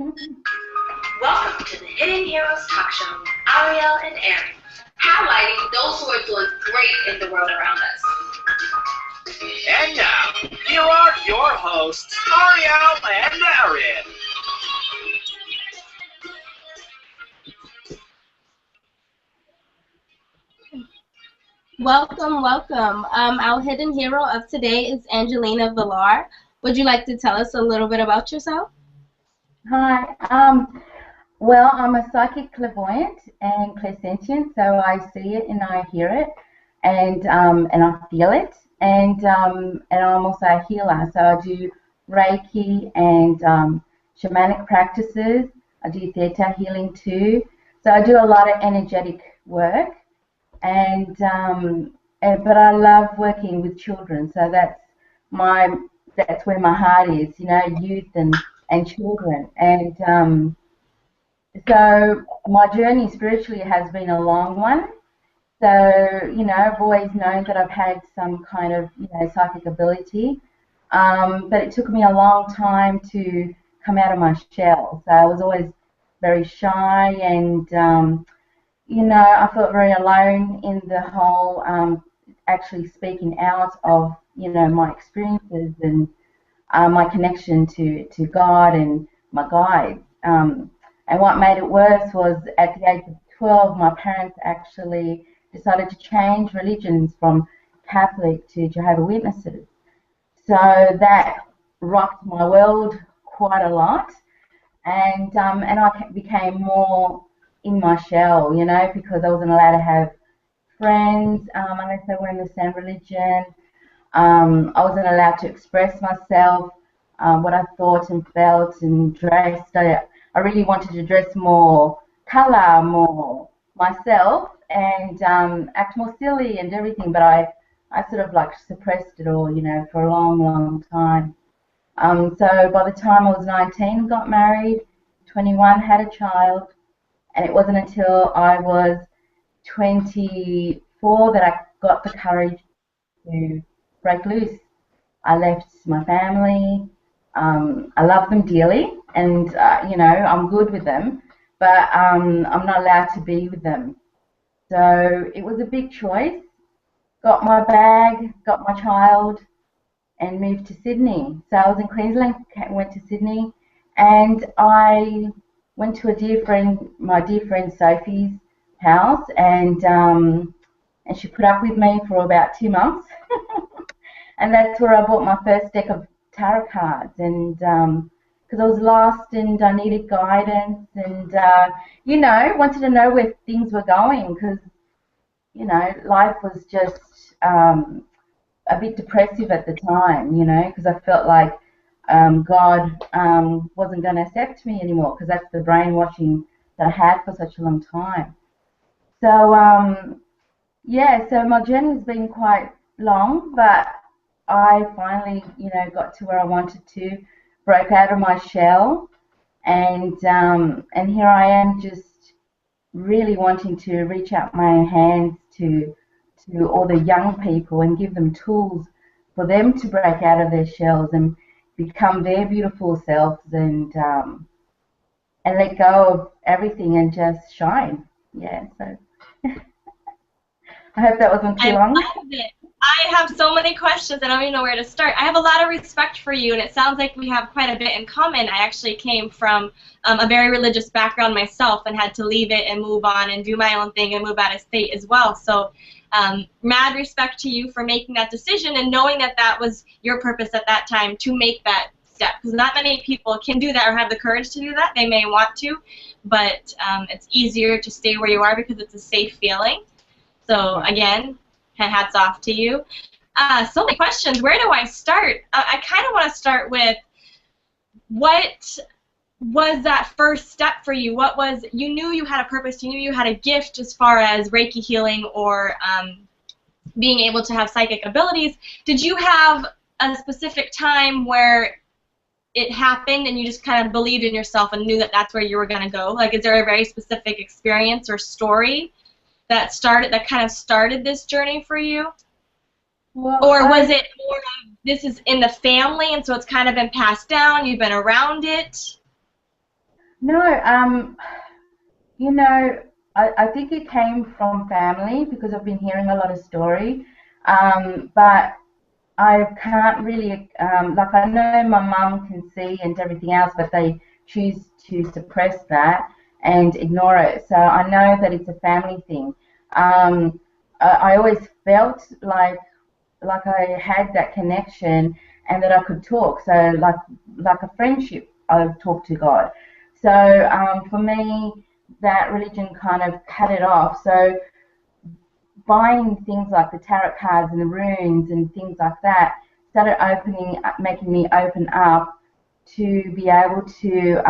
Welcome to the Hidden Heroes Talk Show with Ariel and Aaron, highlighting those who are doing great in the world around us. And now, you are your hosts, Ariel and Aaron. Welcome, welcome. Our hidden hero of today is Angelina Vilar. Would you like to tell us a little bit about yourself? Hi. Well, I'm a psychic clairvoyant and clairsentient, so I see it and I hear it, and I feel it, and I'm also a healer. So I do Reiki and shamanic practices. I do theta healing too. So I do a lot of energetic work, and but I love working with children. So that's where my heart is, youth and children. And so my journey spiritually has been a long one. So, I've always known that I've had some kind of, psychic ability. But it took me a long time to come out of my shell. So I was always very shy and, I felt very alone in the whole actually speaking out of, my experiences and my connection to God and my guides. And what made it worse was at the age of 12, my parents actually decided to change religions from Catholic to Jehovah's Witnesses. So that rocked my world quite a lot, and I became more in my shell, because I wasn't allowed to have friends unless they were in the same religion. I wasn't allowed to express myself, what I thought and felt and dressed. I really wanted to dress more colour, more myself, and act more silly and everything, but I sort of like suppressed it all, for a long, long time. So by the time I was 19, got married, 21, had a child, and it wasn't until I was 24 that I got the courage to break loose. I left my family. I love them dearly, and I'm good with them, but I'm not allowed to be with them. So it was a big choice. Got my bag, got my child, and moved to Sydney. So I was in Queensland, went to Sydney, and I went to my dear friend Sophie's house, and she put up with me for about 2 months. And that's where I bought my first deck of tarot cards, and because I was lost and I needed guidance, and wanted to know where things were going, because life was just a bit depressive at the time, because I felt like God wasn't going to accept me anymore, because that's the brainwashing that I had for such a long time. So so my journey has been quite long, but I finally, got to where I wanted to, broke out of my shell, and here I am, just really wanting to reach out my hands to all the young people and give them tools for them to break out of their shells and become their beautiful selves, and let go of everything and just shine. Yeah, so I hope that wasn't too long. I love it. I have so many questions. I don't even know where to start. I have a lot of respect for you, and it sounds like we have quite a bit in common. I actually came from a very religious background myself and had to leave it and move on and do my own thing and move out of state as well. So mad respect to you for making that decision and knowing that that was your purpose at that time to make that step. Because not many people can do that or have the courage to do that. They may want to, but it's easier to stay where you are because it's a safe feeling. So again, hats off to you. So many questions. Where do I start? I kind of want to start with, what was that first step for you? What was, you knew you had a purpose, you knew you had a gift as far as Reiki healing or being able to have psychic abilities. Did you have a specific time where it happened and you just kind of believed in yourself and knew that that's where you were going to go? Like, is there a very specific experience or story that kind of started this journey for you? Well, or was it more of, this is in the family and so it's kind of been passed down, you've been around it? No, you know, I think it came from family because I've been hearing a lot of story. But I can't really, like I know my mum can see and everything else, but they choose to suppress that and ignore it. So I know that it's a family thing. I always felt like I had that connection and that I could talk. So like a friendship, I would talk to God. So for me, that religion kind of cut it off. So buying things like the tarot cards and the runes and things like that started making me open up to be able to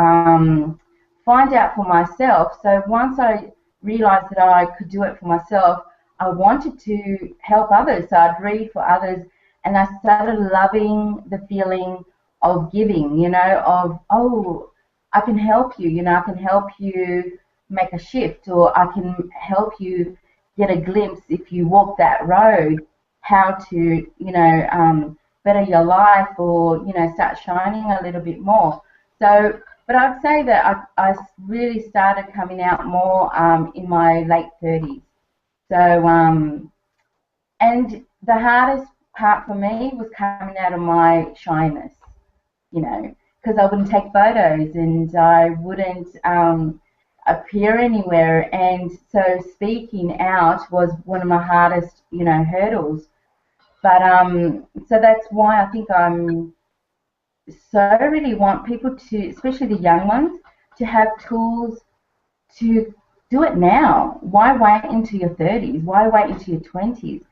find out for myself. So once I realized that I could do it for myself, I wanted to help others. So I'd read for others, and I started loving the feeling of giving, of, oh, I can help you, I can help you make a shift, or I can help you get a glimpse if you walk that road, how to, better your life, or start shining a little bit more. So, but I'd say that I really started coming out more in my late 30s. So, and the hardest part for me was coming out of my shyness, because I wouldn't take photos and I wouldn't appear anywhere. And so speaking out was one of my hardest, hurdles. But so that's why I think I really want people to, especially the young ones, to have tools to do it now. Why wait into your 30s? Why wait into your 20s?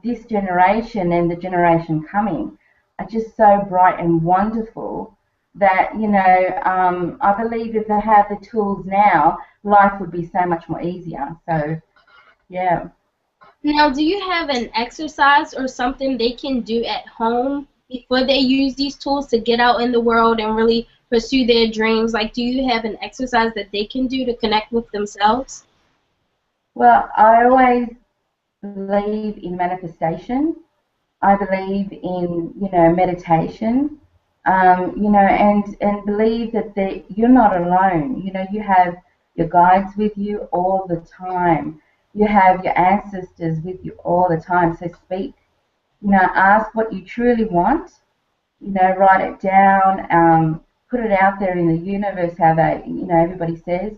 This generation and the generation coming are just so bright and wonderful that, I believe if they have the tools now, life would be so much more easier. So, yeah. Now, do you have an exercise or something they can do at home before they use these tools to get out in the world and really pursue their dreams? Like, do you have an exercise that they can do to connect with themselves? Well, I always believe in manifestation. I believe in, meditation, and believe that you're not alone. You have your guides with you all the time. You have your ancestors with you all the time. So speak, ask what you truly want, write it down, put it out there in the universe, how everybody says.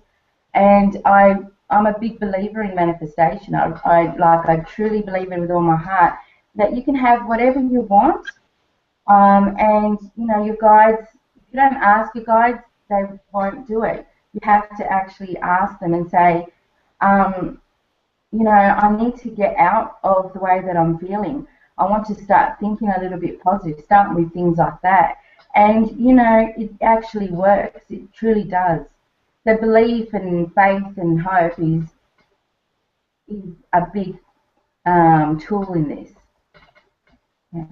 And I'm a big believer in manifestation. I truly believe it with all my heart that you can have whatever you want. And your guides, if you don't ask your guides, they won't do it. You have to actually ask them and say, I need to get out of the way that I'm feeling. I want to start thinking a little bit positive, starting with things like that. And, it actually works. It truly does. The belief and faith and hope is a big tool in this. Yeah.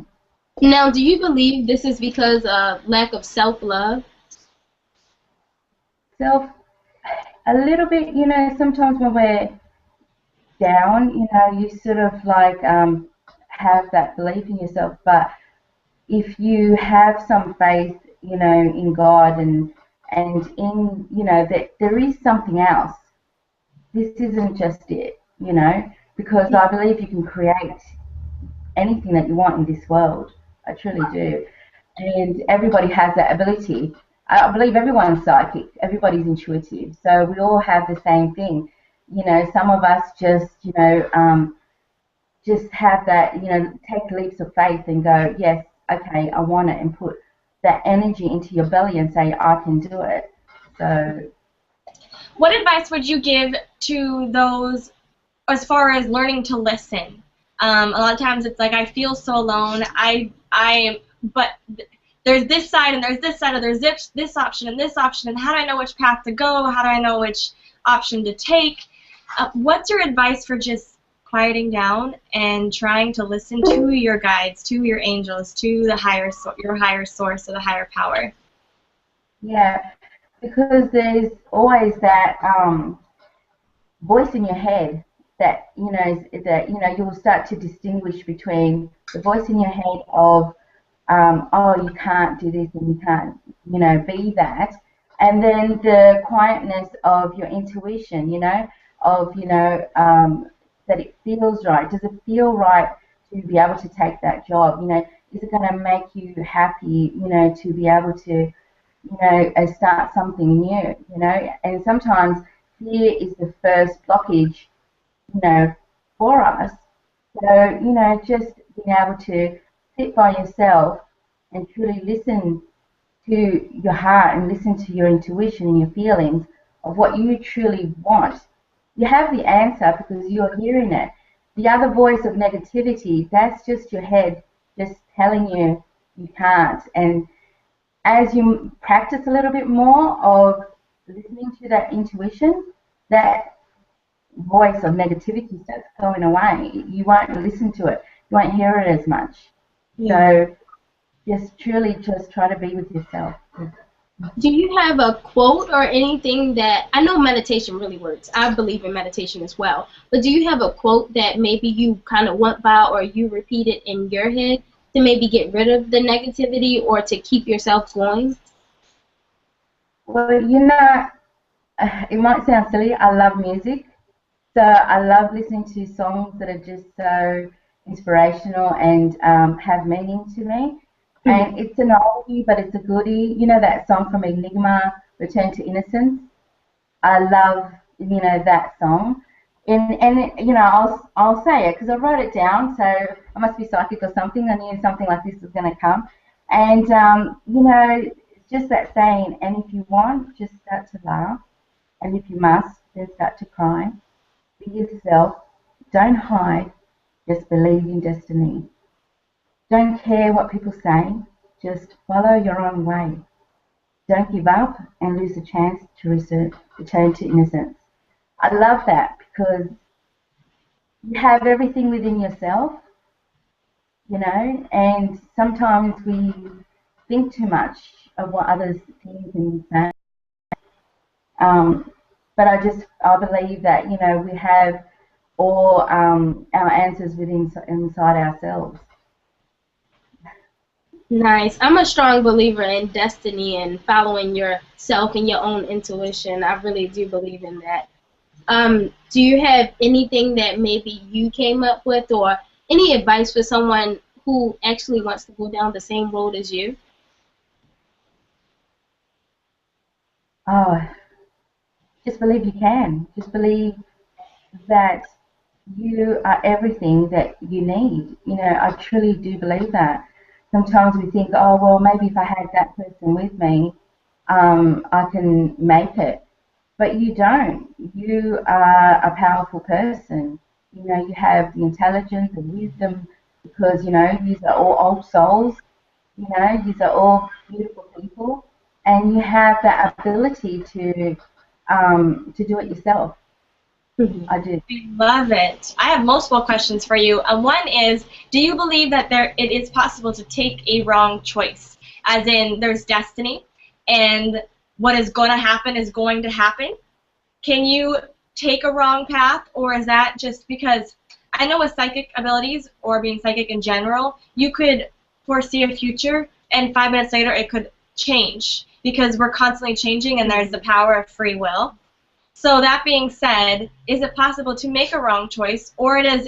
Now, do you believe this is because of lack of self-love? A little bit, sometimes when we're down, you sort of like have that belief in yourself. But if you have some faith, in God and in, that there is something else. This isn't just it, because I believe you can create anything that you want in this world. I truly do. And everybody has that ability. I believe everyone's psychic, everybody's intuitive. So we all have the same thing. Some of us just, just have that, take leaps of faith and go, yes, okay, I want it, and put that energy into your belly and say, I can do it. So, what advice would you give to those as far as learning to listen? A lot of times it's like I feel so alone. But there's this side and there's this side, and there's this option and this option, and how do I know which path to go? How do I know which option to take? What's your advice for just quieting down and trying to listen to your guides, to your angels, to your higher source or the higher power? Yeah, because there's always that voice in your head that you will start to distinguish between the voice in your head of oh, you can't do this and you can't be that, And then the quietness of your intuition, that it feels right. Does it feel right to be able to take that job? Is it going to make you happy, to be able to, start something new, And sometimes fear is the first blockage, for us. So, just being able to sit by yourself and truly listen to your heart and listen to your intuition and your feelings of what you truly want. You have the answer because you're hearing it. The other voice of negativity, that's just your head just telling you you can't. And as you practice a little bit more of listening to that intuition, that voice of negativity starts going away. You won't listen to it. You won't hear it as much. Yeah. So just truly just try to be with yourself. Do you have a quote or anything that, I know meditation really works. I believe in meditation as well. But do you have a quote that maybe you kind of went by or you repeat it in your head to maybe get rid of the negativity or to keep yourself going? Well, it might sound silly. I love music. So I love listening to songs that are just so inspirational and have meaning to me. And it's an oldie, but it's a goodie. You know that song from Enigma, Return to Innocence? I love, that song. And I'll say it because I wrote it down, so I must be psychic or something. I knew something like this was going to come. And, it's just that saying, and if you want, just start to laugh. And if you must, then start to cry. Be yourself. Don't hide. Just believe in destiny. Don't care what people say. Just follow your own way. Don't give up and lose the chance to return to innocence. I love that because you have everything within yourself, and sometimes we think too much of what others think and say. But I believe that, we have all our answers inside ourselves. Nice. I'm a strong believer in destiny and following yourself and your own intuition. I really do believe in that. Do you have anything that maybe you came up with or any advice for someone who actually wants to go down the same road as you? Oh, just believe you can. Just believe that you are everything that you need. I truly do believe that. Sometimes we think, oh, well, maybe if I had that person with me, I can make it. But you don't. You are a powerful person. You have the intelligence and wisdom because, these are all old souls. These are all beautiful people. And you have that ability to do it yourself. I do. I love it. I have multiple questions for you. One is, do you believe that it is possible to take a wrong choice? As in, there's destiny, and what is going to happen is going to happen. Can you take a wrong path, or is that just because, I know with psychic abilities, or being psychic in general, you could foresee a future, and 5 minutes later it could change, because we're constantly changing, and there's the power of free will. So that being said, is it possible to make a wrong choice, or does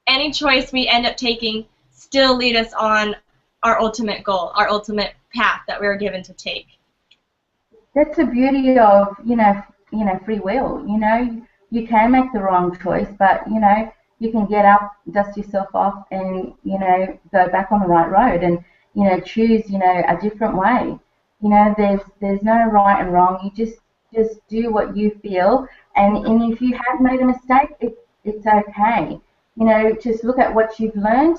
any choice we end up taking still lead us on our ultimate goal, our ultimate path that we were given to take? That's the beauty of, free will. You can make the wrong choice, but, you can get up, dust yourself off, and, go back on the right road and, choose, a different way. There's no right and wrong. You just do what you feel, and if you have made a mistake, it's okay. Just look at what you've learned.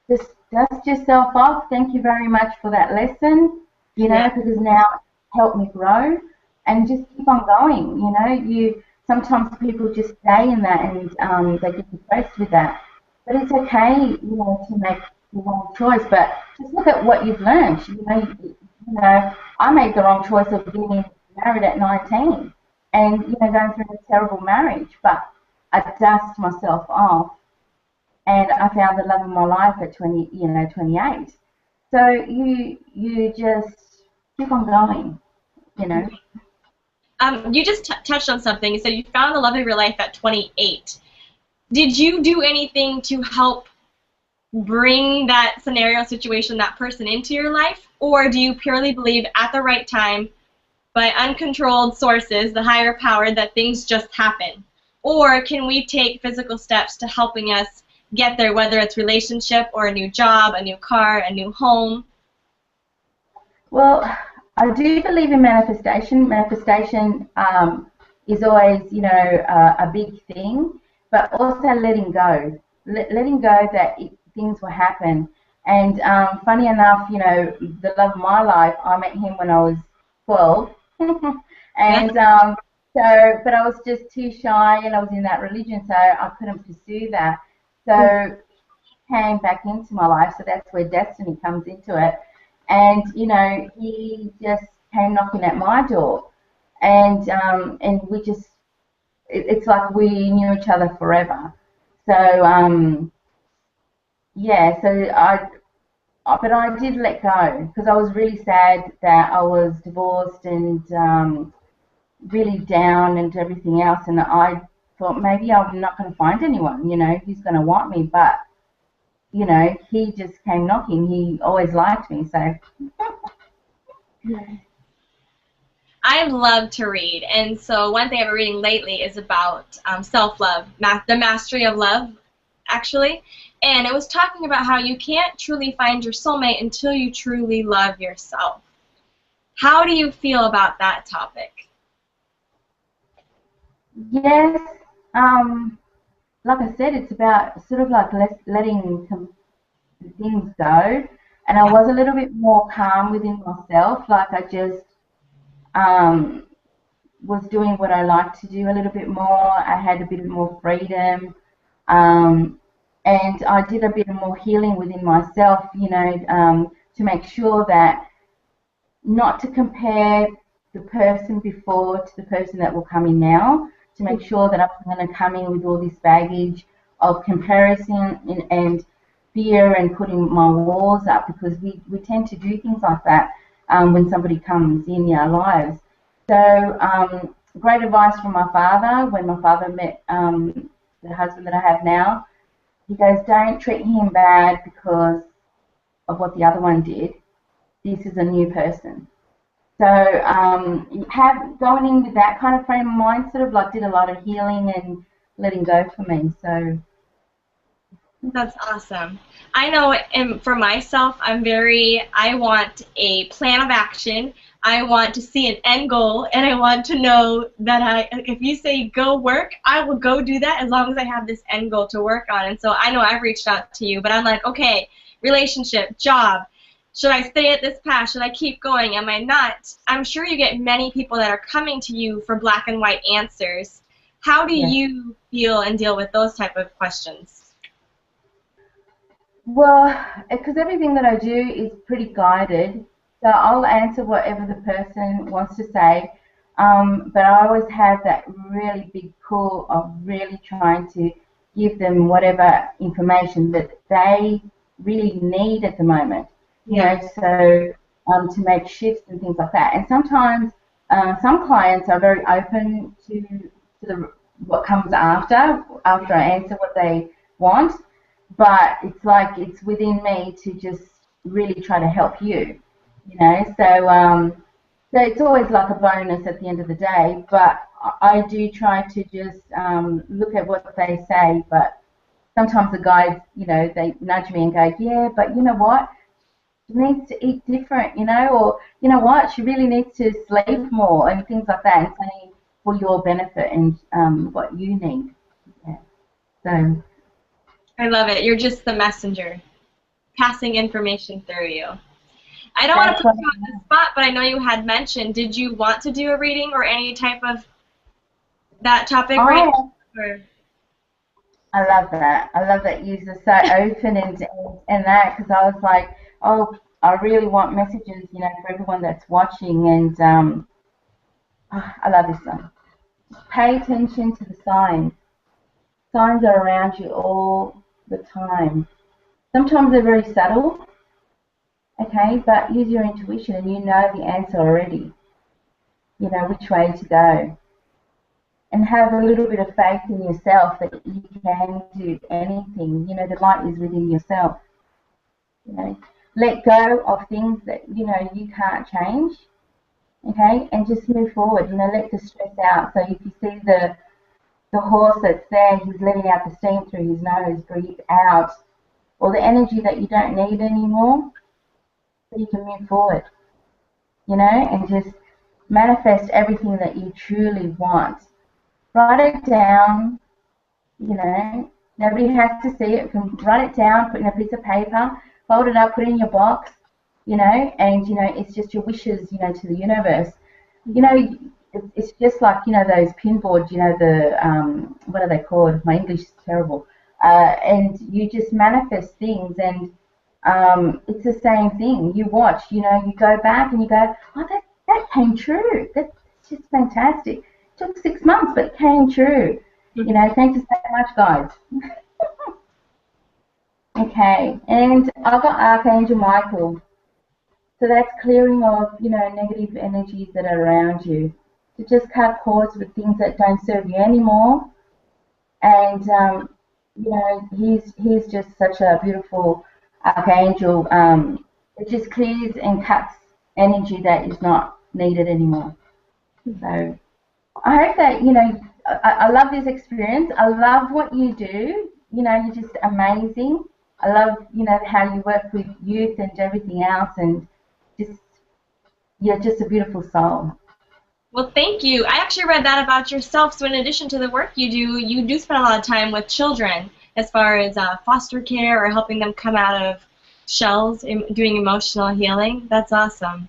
Just dust yourself off. Thank you very much for that lesson, because now it helped me grow, and just keep on going. Sometimes people just stay in that and they get depressed with that. But it's okay, to make the wrong choice, but just look at what you've learned. I made the wrong choice of getting married at 19 and, going through a terrible marriage, but I dust myself off and I found the love of my life at 28. So you just keep on going. you know. You just touched on something. You said you found the love of your life at 28. Did you do anything to help bring that scenario, situation, that person into your life? Or do you purely believe at the right time, by uncontrolled sources, the higher power, that things just happen? Or can we take physical steps to helping us get there, whether it's relationship or a new job, a new car, a new home? Well, I do believe in manifestation. Manifestation is always, you know, a big thing, but also letting go. Letting go that things will happen. And funny enough, you know, the love of my life, I met him when I was 12. And but I was just too shy and I was in that religion, so I couldn't pursue that. So he came back into my life, so that's where destiny comes into it. And you know, he just came knocking at my door, and we just it's like we knew each other forever. So yeah, but I did let go because I was really sad that I was divorced and really down and everything else, and I thought maybe I'm not going to find anyone, you know, who's going to want me, but you know, he just came knocking. He always liked me, so. I love to read, and so one thing I've been reading lately is about self-love, the mastery of love, actually. And it was talking about how you can't truly find your soulmate until you truly love yourself. How do you feel about that topic? Yes, like I said, it's about sort of like letting some things go, and I was a little bit more calm within myself. Like I just was doing what I like to do a little bit more. I had a bit more freedom, and I did a bit more healing within myself, you know, to make sure that not to compare the person before to the person that will come in now, to make sure that I'm going to come in with all this baggage of comparison and fear and putting my walls up, because we tend to do things like that when somebody comes in our lives. So great advice from my father. When my father met the husband that I have now, he goes, don't treat him bad because of what the other one did. This is a new person. So going in with that kind of frame of mind sort of like did a lot of healing and letting go for me. So that's awesome. I know for myself, I want a plan of action. I want to see an end goal, and I want to know that if you say go work, I will go do that as long as I have this end goal to work on. And so I know I've reached out to you, but I'm like, okay, relationship, job, should I stay at this path? Should I keep going? Am I not? I'm sure you get many people that are coming to you for black and white answers. How do you feel and deal with those type of questions? Well, because everything that I do is pretty guided, so I'll answer whatever the person wants to say, but I always have that really big pull of really trying to give them whatever information that they really need at the moment. You know, so to make shifts and things like that. And sometimes some clients are very open to what comes after I answer what they want, but it's like it's within me to just really try to help you, you know. So it's always like a bonus at the end of the day, but I do try to just look at what they say, but sometimes the guys, you know, they nudge me and go, yeah, but you know what? She needs to eat different, you know, or you know what, she really needs to sleep more and things like that, and saying for your benefit and what you need. Yeah. So I love it. You're just the messenger, passing information through you. I don't want to put you on the spot, but I know you had mentioned, did you want to do a reading or any type of that topic right now? I love that. I love that you're so open and that, because I was like, oh, I really want messages, you know, for everyone that's watching, and I love this one. Pay attention to the signs. Signs are around you all the time. Sometimes they're very subtle, okay, but use your intuition and you know the answer already. you know, which way to go. And have a little bit of faith in yourself that you can do anything. You know, the light is within yourself. You know, let go of things that, you know, you can't change, okay, and just move forward. You know, let the stress out. So if you see the horse that's there, he's letting out the steam through his nose, breathe out all the energy that you don't need anymore, so you can move forward, you know, and just manifest everything that you truly want. Write it down, you know, nobody has to see it. You can write it down, put it in a piece of paper, fold it up, put it in your box, you know, and, you know, it's just your wishes, you know, to the universe. You know, it's just like, you know, those pin boards, you know, what are they called? My English is terrible. And you just manifest things, and it's the same thing. You watch, you know, you go back and you go, oh, that came true. That's just fantastic. It took 6 months, but it came true. You know, thank you so much, guys. Okay, and I've got Archangel Michael. So that's clearing of, you know, negative energies that are around you. To just cut cords with things that don't serve you anymore. And, you know, he's just such a beautiful archangel. It just clears and cuts energy that is not needed anymore. So I hope that, you know, I love this experience. I love what you do. You know, you're just amazing. I love, you know, how you work with youth and everything else, and just, you're just a beautiful soul. Well, thank you. I actually read that about yourself. So in addition to the work you do spend a lot of time with children as far as foster care or helping them come out of shells, doing emotional healing. That's awesome.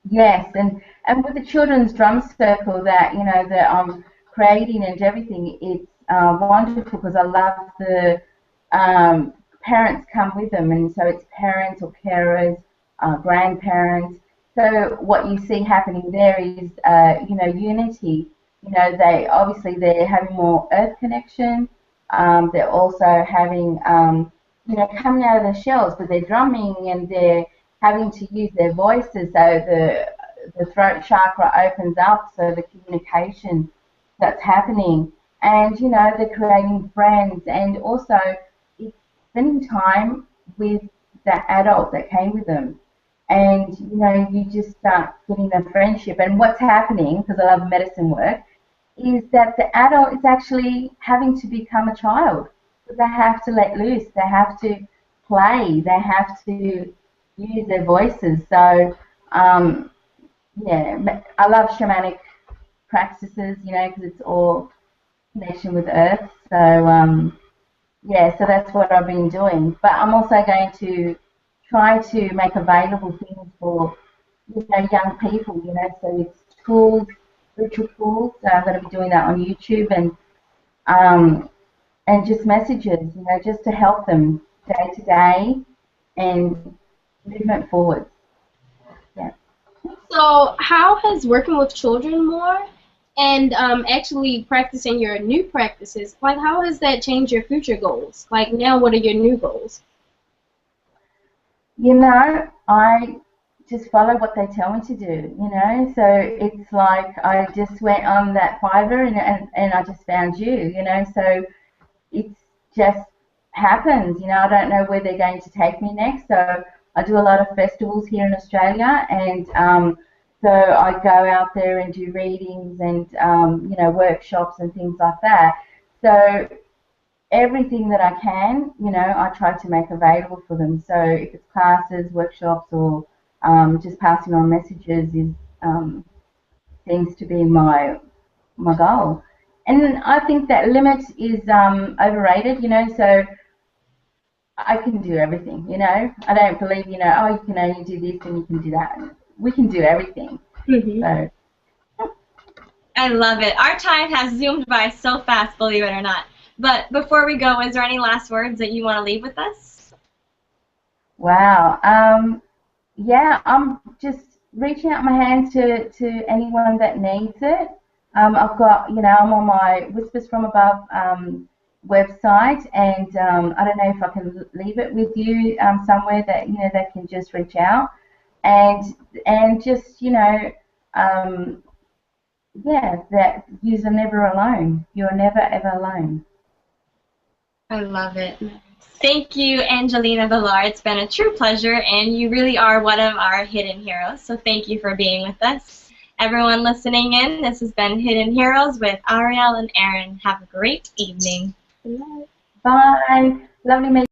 Yes, and with the children's drum circle that, you know, that I'm creating and everything, it's wonderful because I love the parents come with them, and so it's parents or carers, grandparents. So what you see happening there is, you know, unity. You know, they're having more earth connection. They're also having, you know, coming out of the shells, but they're drumming and they're having to use their voices, so the throat chakra opens up, so the communication that's happening. And, you know, they're creating friends, and also it's spending time with that adult that came with them. And, you know, you just start getting a friendship. And what's happening, because I love medicine work, is that the adult is actually having to become a child. So they have to let loose, they have to play, they have to use their voices. So, yeah, I love shamanic practices, you know, because it's all connection with earth. So, yeah, so that's what I've been doing. But I'm also going to try to make available things for, you know, young people, you know, so it's tools, spiritual tools. So I'm going to be doing that on YouTube, and just messages, you know, just to help them day to day and movement forward. Yeah. So how has working with children more and actually practicing your new practices, like how has that changed your future goals? Like now, what are your new goals? You know, I just follow what they tell me to do, you know. So it's like I just went on that Fiverr, and I just found you, you know. So it's just happens, you know. I don't know where they're going to take me next. So I do a lot of festivals here in Australia, and so I go out there and do readings and, you know, workshops and things like that. So everything that I can, you know, I try to make available for them. So if it's classes, workshops, or just passing on messages is seems to be my goal. And I think that limit is overrated, you know. So I can do everything, you know. I don't believe, you know, oh, you can only do this and you can do that. We can do everything. Mm-hmm. So. I love it. Our time has zoomed by so fast, believe it or not. But before we go, is there any last words that you want to leave with us? Wow. Yeah, I'm just reaching out my hand to anyone that needs it. I've got, you know, I'm on my Whispers from Above website, and I don't know if I can leave it with you somewhere that, you know, they can just reach out and just, you know, yeah, that you're never alone. You're never ever alone. I love it. Thank you, Angelina Vilar. It's been a true pleasure, and you really are one of our hidden heroes. So thank you for being with us. Everyone listening in, this has been Hidden Heroes with Ariel and Aaron. Have a great evening. Good night. Bye. Lovely meeting